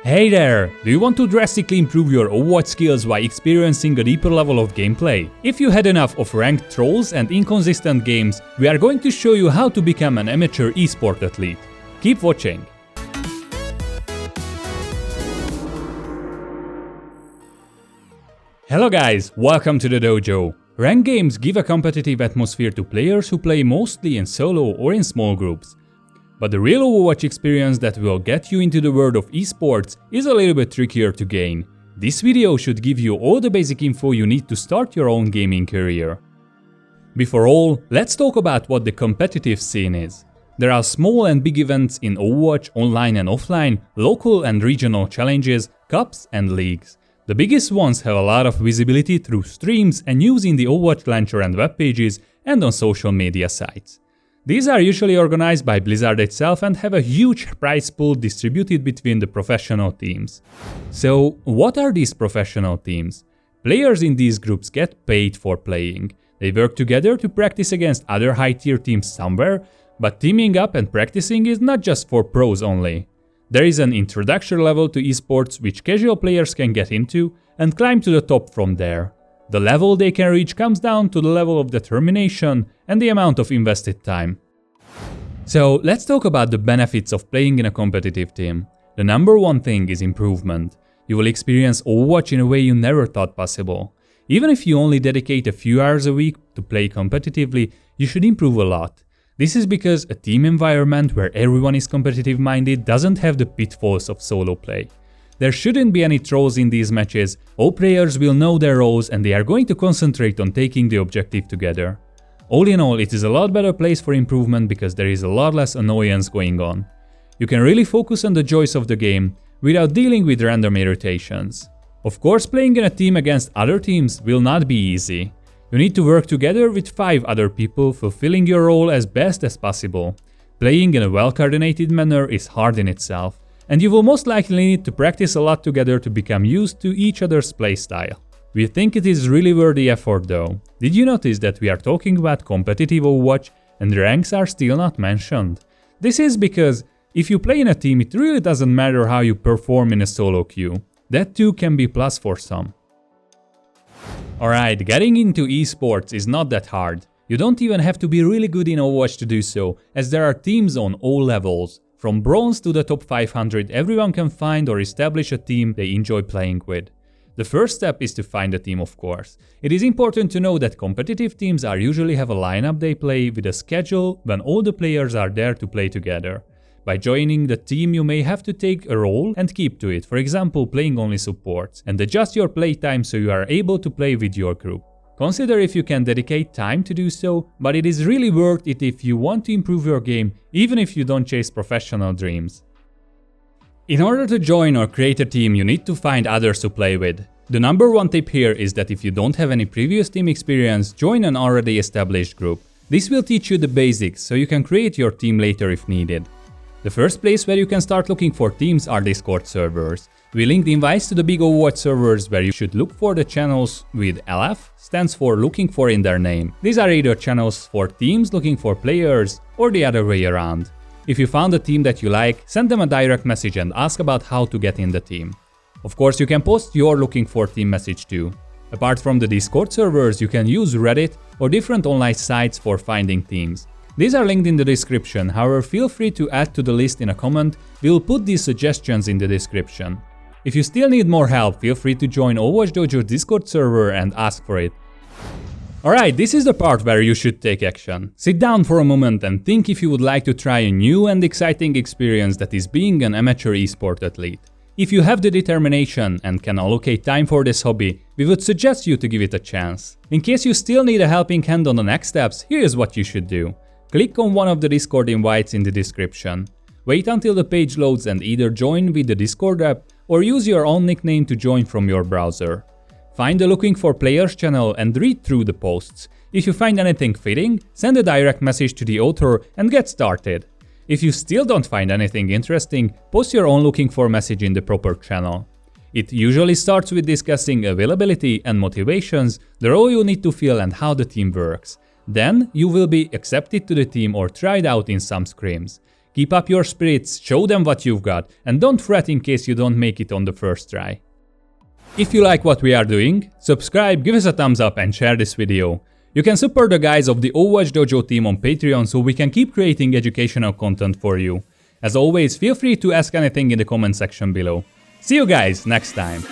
Hey there! Do you want to drastically improve your Overwatch skills by experiencing a deeper level of gameplay? If you had enough of ranked trolls and inconsistent games, we are going to show you how to become an amateur esport athlete. Keep watching! Hello guys, welcome to the Dojo. Ranked games give a competitive atmosphere to players who play mostly in solo or in small groups. But the real Overwatch experience that will get you into the world of esports is a little bit trickier to gain. This video should give you all the basic info you need to start your own gaming career. Before all, let's talk about what the competitive scene is. There are small and big events in Overwatch, online and offline, local and regional challenges, cups and leagues. The biggest ones have a lot of visibility through streams and news in the Overwatch launcher and web pages and on social media sites. These are usually organized by Blizzard itself and have a huge prize pool distributed between the professional teams. So, what are these professional teams? Players in these groups get paid for playing. They work together to practice against other high-tier teams somewhere, but teaming up and practicing is not just for pros only. There is an introductory level to esports which casual players can get into and climb to the top from there. The level they can reach comes down to the level of determination and the amount of invested time. So let's talk about the benefits of playing in a competitive team. The number one thing is improvement. You will experience Overwatch in a way you never thought possible. Even if you only dedicate a few hours a week to play competitively, you should improve a lot. This is because a team environment where everyone is competitive minded doesn't have the pitfalls of solo play. There shouldn't be any trolls in these matches, all players will know their roles and they are going to concentrate on taking the objective together. All in all, it is a lot better place for improvement because there is a lot less annoyance going on. You can really focus on the joys of the game without dealing with random irritations. Of course, playing in a team against other teams will not be easy. You need to work together with 5 other people, fulfilling your role as best as possible. Playing in a well-coordinated manner is hard in itself, and you will most likely need to practice a lot together to become used to each other's playstyle. We think it is really worth the effort though. Did you notice that we are talking about competitive Overwatch and the ranks are still not mentioned? This is because if you play in a team, it really doesn't matter how you perform in a solo queue. That too can be plus for some. Alright, getting into esports is not that hard. You don't even have to be really good in Overwatch to do so, as there are teams on all levels. From bronze to the top 500, everyone can find or establish a team they enjoy playing with. The first step is to find a team, of course. It is important to know that competitive teams usually have a lineup they play with a schedule when all the players are there to play together. By joining the team, you may have to take a role and keep to it, for example playing only supports, and adjust your playtime so you are able to play with your group. Consider if you can dedicate time to do so, but it is really worth it if you want to improve your game, even if you don't chase professional dreams. In order to join or create a team, you need to find others to play with. The number one tip here is that if you don't have any previous team experience, join an already established group. This will teach you the basics, so you can create your team later if needed. The first place where you can start looking for teams are Discord servers. We linked invites to the big Overwatch servers where you should look for the channels with LF, stands for looking for in their name. These are either channels for teams looking for players or the other way around. If you found a team that you like, send them a direct message and ask about how to get in the team. Of course, you can post your looking for team message too. Apart from the Discord servers, you can use Reddit or different online sites for finding teams. These are linked in the description, however feel free to add to the list in a comment, we'll put these suggestions in the description. If you still need more help, feel free to join OwDojo Discord server and ask for it. Alright, this is the part where you should take action. Sit down for a moment and think if you would like to try a new and exciting experience that is being an amateur esport athlete. If you have the determination and can allocate time for this hobby, we would suggest you to give it a chance. In case you still need a helping hand on the next steps, here is what you should do. Click on one of the Discord invites in the description. Wait until the page loads and either join with the Discord app or use your own nickname to join from your browser. Find the Looking for Players channel and read through the posts. If you find anything fitting, send a direct message to the author and get started. If you still don't find anything interesting, post your own Looking for message in the proper channel. It usually starts with discussing availability and motivations, the role you need to fill and how the team works. Then you will be accepted to the team or tried out in some scrims. Keep up your spirits, show them what you've got, and don't fret in case you don't make it on the first try. If you like what we are doing, subscribe, give us a thumbs up and share this video. You can support the guys of the OwDojo team on Patreon so we can keep creating educational content for you. As always, feel free to ask anything in the comment section below. See you guys next time!